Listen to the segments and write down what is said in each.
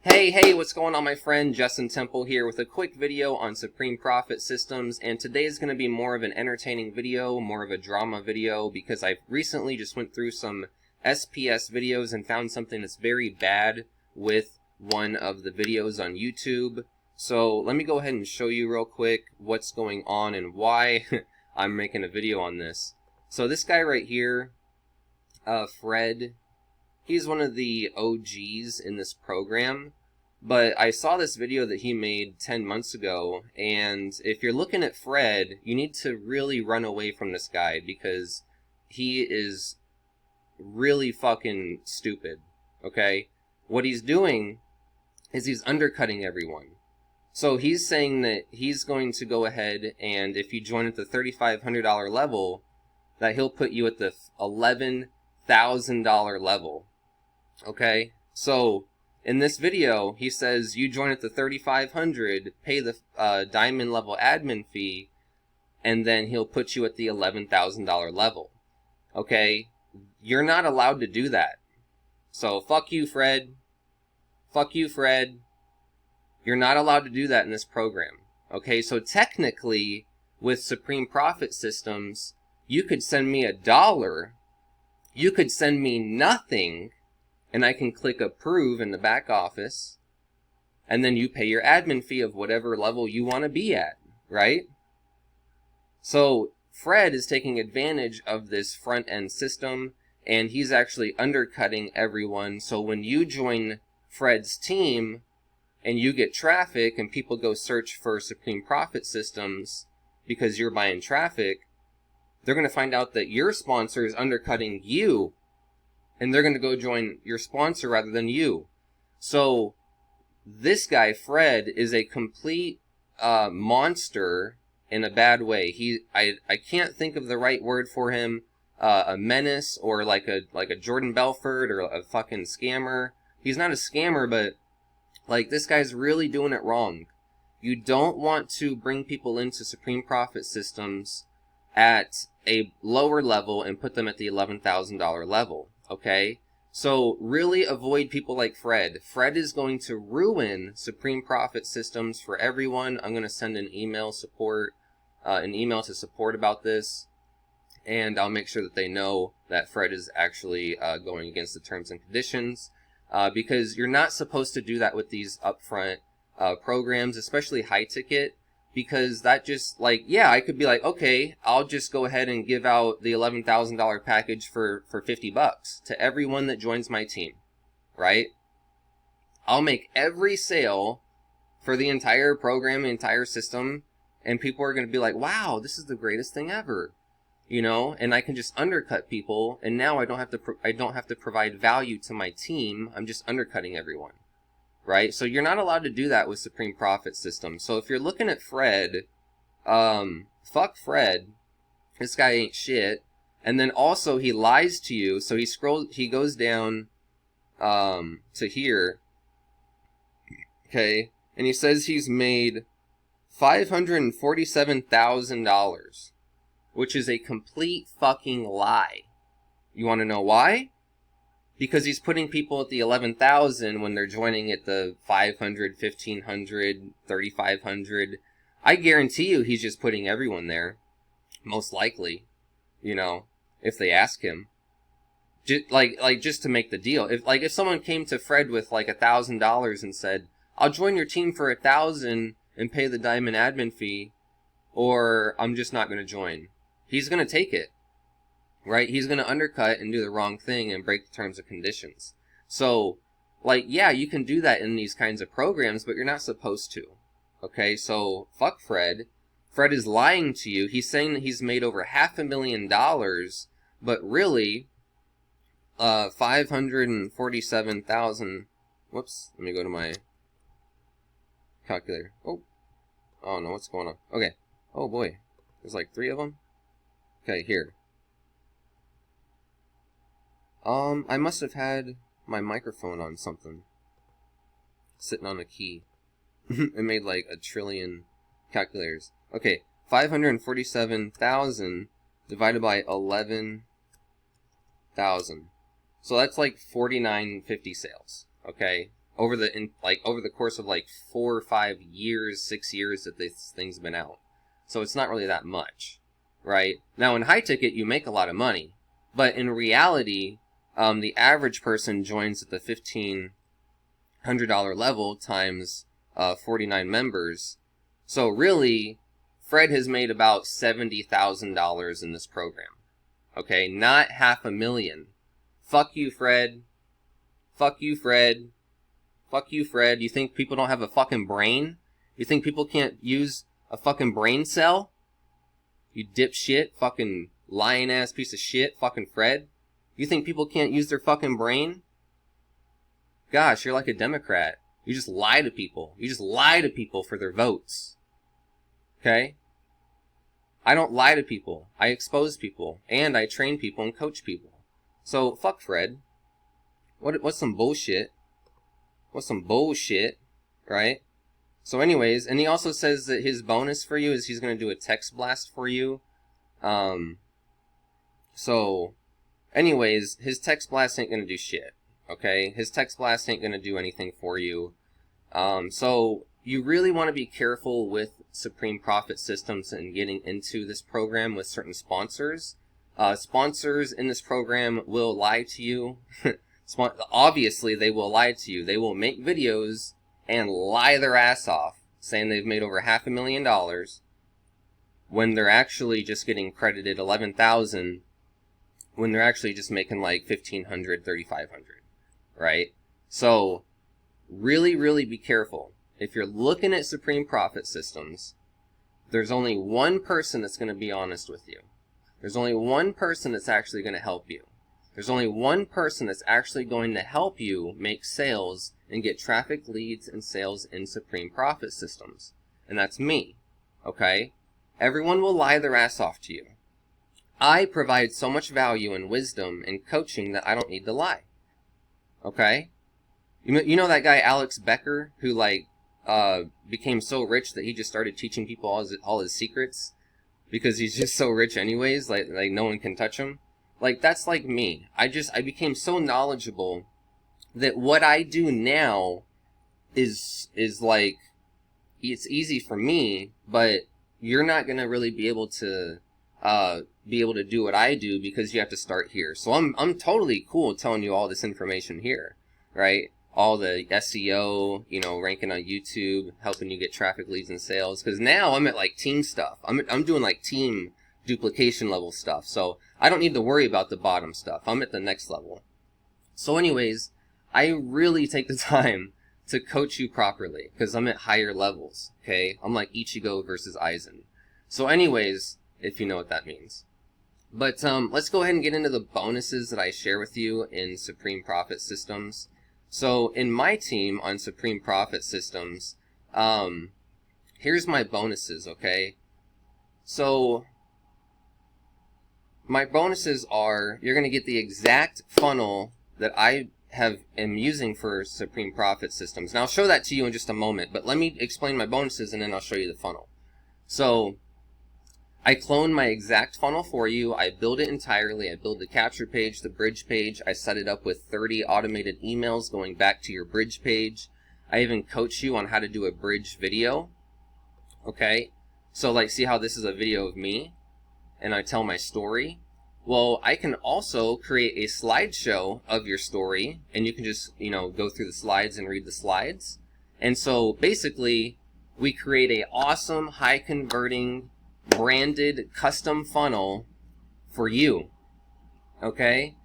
Hey, what's going on, my friend? Justin Temple here with a quick video on Supreme Profit Systems, and today is going to be more of an entertaining video, more of a drama video, because I recently just went through some SPS videos and found something that's very bad with one of the videos on YouTube. So let me go ahead and show you real quick what's going on and why I'm making a video on this. So this guy right here, Fred, he's one of the OGs in this program, but I saw this video that he made 10 months ago, and if you're looking at Fred, you need to really run away from this guy because he is really fucking stupid, okay? What he's doing is he's undercutting everyone. So he's saying that he's going to go ahead and if you join at the $3,500 level, that he'll put you at the $11,000 level. Okay, so in this video, he says you join at the 3,500, pay the diamond level admin fee, and then he'll put you at the $11,000 level. Okay, you're not allowed to do that. So fuck you, Fred. Fuck you, Fred. You're not allowed to do that in this program. Okay, so technically, with Supreme Profit Systems, you could send me $1. You could send me nothing, and I can click approve in the back office, and then you pay your admin fee of whatever level you want to be at, right? So Fred is taking advantage of this front end system, and he's actually undercutting everyone. So when you join Fred's team and you get traffic and people go search for Supreme Profit Systems because you're buying traffic, they're going to find out that your sponsor is undercutting you, and they're going to go join your sponsor rather than you. So this guy, Fred, is a complete monster in a bad way. I can't think of the right word for him. A menace, or like a Jordan Belfort, or a fucking scammer. He's not a scammer, but like this guy's really doing it wrong. You don't want to bring people into Supreme Profit Systems at a lower level and put them at the $11,000 level. Okay, so really avoid people like Fred. Fred is going to ruin Supreme Profit Systems for everyone. I'm going to send an email to support about this, and I'll make sure that they know that Fred is actually going against the terms and conditions, because you're not supposed to do that with these upfront programs, especially high ticket. Because that just, like, yeah, I could be like, okay, I'll just go ahead and give out the $11,000 package for $50 to everyone that joins my team, right? I'll make every sale for the entire program, the entire system, and people are going to be like, wow, this is the greatest thing ever, you know? And I can just undercut people, and now I don't have to provide value to my team. I'm just undercutting everyone. Right? So you're not allowed to do that with Supreme Profit Systems. So if you're looking at Fred, fuck Fred. This guy ain't shit. And then also he lies to you. So he goes down, to here. Okay. And he says he's made $547,000. Which is a complete fucking lie. You want to know why? Because he's putting people at the 11,000 when they're joining at the 500, 1,500, 3,500. I guarantee you he's just putting everyone there. Most likely. You know, if they ask him. Just, just to make the deal. If someone came to Fred with like $1,000 and said, I'll join your team for 1,000 and pay the diamond admin fee, or I'm just not going to join. He's going to take it. Right? He's going to undercut and do the wrong thing and break the terms and conditions. So, like, yeah, you can do that in these kinds of programs, but you're not supposed to. Okay, so, fuck Fred. Fred is lying to you. He's saying that he's made over $500,000, but really, 547,000. Whoops, let me go to my calculator. Oh no, what's going on? Okay. Oh boy, there's like 3 of them. Okay, here. I must have had my microphone on something. Sitting on a key. It made like 1 trillion calculators. Okay, 547,000 divided by 11,000. So that's like 49.50 sales. Okay? over the course of like 4 or 5 years, 6 years that this thing's been out. So it's not really that much, right? Now in high ticket, you make a lot of money, but in reality, the average person joins at the $1,500 level times 49 members. So really, Fred has made about $70,000 in this program. Okay, not $500,000. Fuck you, Fred. Fuck you, Fred. Fuck you, Fred. You think people don't have a fucking brain? You think people can't use a fucking brain cell? You dipshit, fucking lying-ass piece of shit, fucking Fred. You think people can't use their fucking brain? Gosh, you're like a Democrat. You just lie to people. You just lie to people for their votes. Okay? I don't lie to people. I expose people. And I train people and coach people. So, fuck Fred. What's some bullshit? What's some bullshit? Right? So anyways, and he also says that his bonus for you is he's going to do a text blast for you. So, anyways, his text blast ain't going to do shit. Okay? His text blast ain't going to do anything for you. So, you really want to be careful with Supreme Profit Systems and getting into this program with certain sponsors. Sponsors in this program will lie to you. Obviously, they will lie to you. They will make videos and lie their ass off, saying they've made over $500,000 when they're actually just getting credited $11,000, when they're actually just making like $1,500, $3,500, right? So, really, really be careful. If you're looking at Supreme Profit Systems, there's only one person that's going to be honest with you. There's only one person that's actually going to help you. There's only one person that's actually going to help you make sales and get traffic, leads, and sales in Supreme Profit Systems. And that's me. Okay? Everyone will lie their ass off to you. I provide so much value and wisdom and coaching that I don't need to lie. Okay? You know that guy Alex Becker who became so rich that he just started teaching people all his secrets? Because he's just so rich anyways, like no one can touch him. Like, that's like me. I became so knowledgeable that what I do now is like, it's easy for me, but you're not gonna really be able to do what I do because you have to start here. So I'm totally cool telling you all this information here, right? All the SEO, ranking on YouTube, helping you get traffic, leads, and sales. Because now I'm at like team stuff. I'm doing like team duplication level stuff. So I don't need to worry about the bottom stuff. I'm at the next level. So anyways, I really take the time to coach you properly because I'm at higher levels. Okay, I'm like Ichigo versus Aizen. So anyways, if you know what that means. But let's go ahead and get into the bonuses that I share with you in Supreme Profit Systems. So in my team on Supreme Profit Systems, here's my bonuses, okay? So my bonuses are, you're going to get the exact funnel that I am using for Supreme Profit Systems. Now I'll show that to you in just a moment, but let me explain my bonuses and then I'll show you the funnel. So I clone my exact funnel for you. I build it entirely. I build the capture page, the bridge page. I set it up with 30 automated emails going back to your bridge page. I even coach you on how to do a bridge video. Okay? So like, see how this is a video of me and I tell my story? Well, I can also create a slideshow of your story and you can just, go through the slides and read the slides. And so basically, we create a awesome, high converting, branded custom funnel for you. Okay?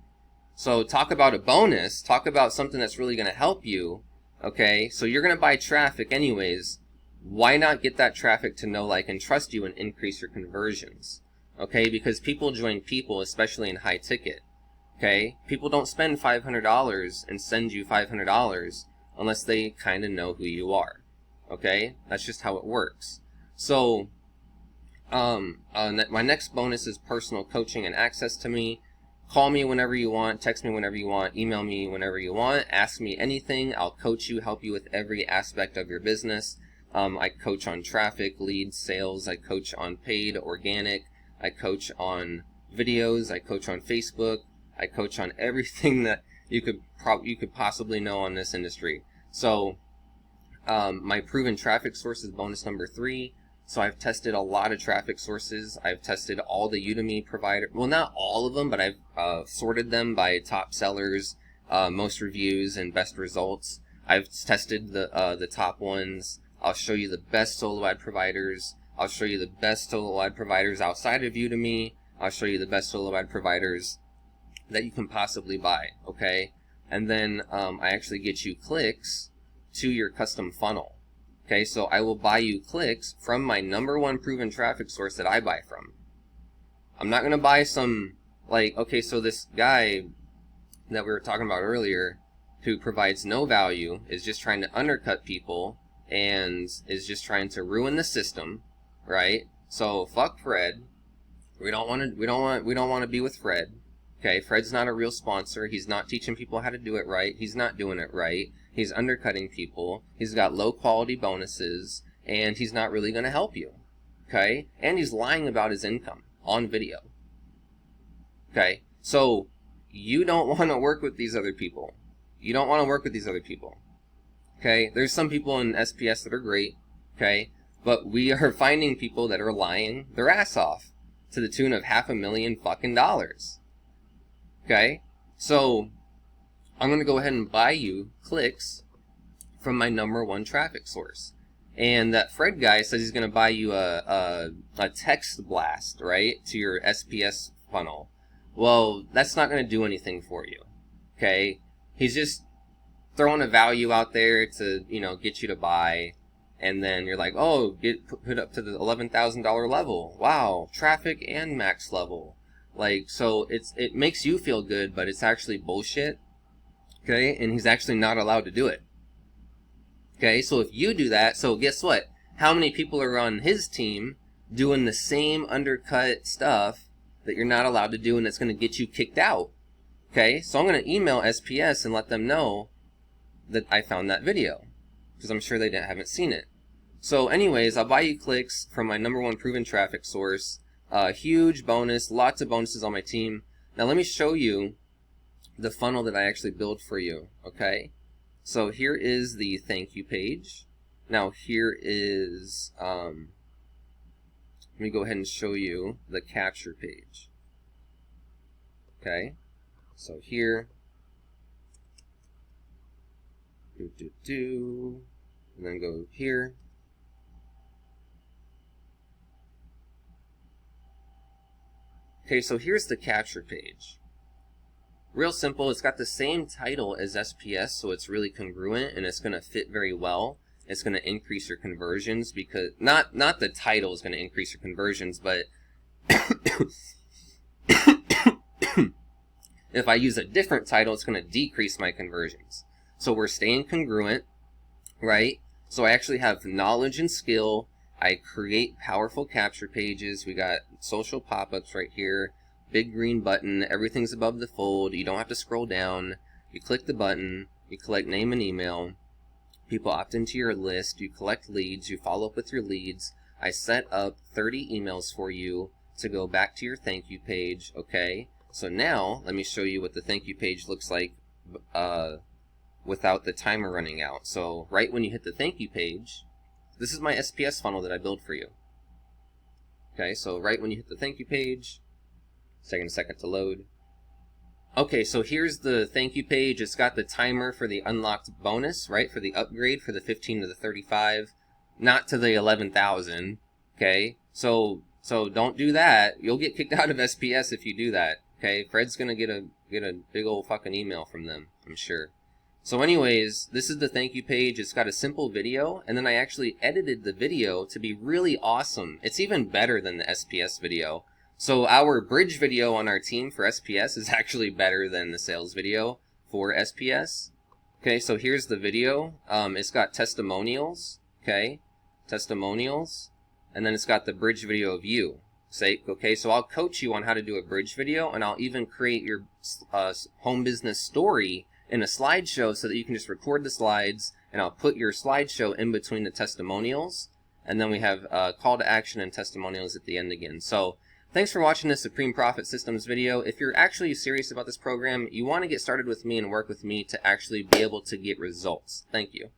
So talk about a bonus, talk about something that's really going to help you. Okay? So you're going to buy traffic anyways. Why not get that traffic to know, like, and trust you and increase your conversions? Okay? Because people join people, especially in high ticket. Okay? People don't spend $500 and send you $500 unless they kind of know who you are. Okay? That's just how it works. So my next bonus is personal coaching and access to me. Call me whenever you want, text me whenever you want, email me whenever you want, ask me anything. I'll coach you, help you with every aspect of your business. I coach on traffic, leads, sales. I coach on paid, organic. I coach on videos. I coach on Facebook. I coach on everything that you could possibly know on this industry. So my proven traffic source is bonus number 3. So I've tested a lot of traffic sources. I've tested all the Udemy provider, well, not all of them, but I've sorted them by top sellers, most reviews, and best results. I've tested the top ones. I'll show you the best solo ad providers. I'll show you the best solo ad providers outside of Udemy. I'll show you the best solo ad providers that you can possibly buy, okay? And then I actually get you clicks to your custom funnel. Okay, so I will buy you clicks from my #1 proven traffic source that I buy from. I'm not going to buy some, like, okay, so this guy that we were talking about earlier who provides no value is just trying to undercut people and is just trying to ruin the system, right? So fuck Fred. We don't want to be with Fred. Okay, Fred's not a real sponsor. He's not teaching people how to do it right. He's not doing it right. He's undercutting people. He's got low quality bonuses, and he's not really going to help you. Okay? And he's lying about his income on video. Okay? So you don't want to work with these other people. You don't want to work with these other people. Okay? There's some people in SPS that are great. Okay? But we are finding people that are lying their ass off to the tune of $500,000 fucking dollars. Okay? So I'm going to go ahead and buy you clicks from my #1 traffic source. And that Fred guy says he's going to buy you a text blast, right, to your SPS funnel. Well, that's not going to do anything for you. Okay? He's just throwing a value out there to, get you to buy. And then you're like, oh, put up to the $11,000 level. Wow, traffic and max level. Like, so it makes you feel good, but it's actually bullshit. Okay, and he's actually not allowed to do it. Okay, so if you do that, so guess what? How many people are on his team doing the same undercut stuff that you're not allowed to do, and it's going to get you kicked out? Okay, so I'm going to email SPS and let them know that I found that video, because I'm sure they haven't seen it. So anyways, I'll buy you clicks from my #1 proven traffic source. Huge bonus, lots of bonuses on my team. Now let me show you the funnel that I actually build for you, okay? So here is the thank you page. Now here is, let me go ahead and show you the capture page. Okay, so here, and then go here. Okay, so here's the capture page. Real simple, it's got the same title as SPS, so it's really congruent and it's going to fit very well. It's going to increase your conversions because, not the title is going to increase your conversions, but if I use a different title, it's going to decrease my conversions. So we're staying congruent, right? So I actually have knowledge and skill. I create powerful capture pages. We got social pop-ups right here. Big green button, everything's above the fold, you don't have to scroll down, you click the button, you collect name and email, people opt into your list, you collect leads, you follow up with your leads. I set up 30 emails for you to go back to your thank you page, okay? So now, let me show you what the thank you page looks like without the timer running out. So right when you hit the thank you page, this is my SPS funnel that I built for you. Okay, so right when you hit the thank you page, taking a second to load. Okay, so here's the thank you page. It's got the timer for the unlocked bonus, right? For the upgrade for the 15 to the 35, not to the 11,000. Okay, so don't do that. You'll get kicked out of SPS if you do that. Okay, Fred's gonna get a big old fucking email from them, I'm sure. So anyways, this is the thank you page. It's got a simple video, and then I actually edited the video to be really awesome. It's even better than the SPS video. So our bridge video on our team for SPS is actually better than the sales video for SPS. Okay, so here's the video. It's got testimonials, okay, testimonials, and then it's got the bridge video of you. Okay, so I'll coach you on how to do a bridge video, and I'll even create your home business story in a slideshow so that you can just record the slides, and I'll put your slideshow in between the testimonials, and then we have call to action and testimonials at the end again. So Thanks for watching this Supreme Profit Systems video. If you're actually serious about this program, you want to get started with me and work with me to actually be able to get results. Thank you.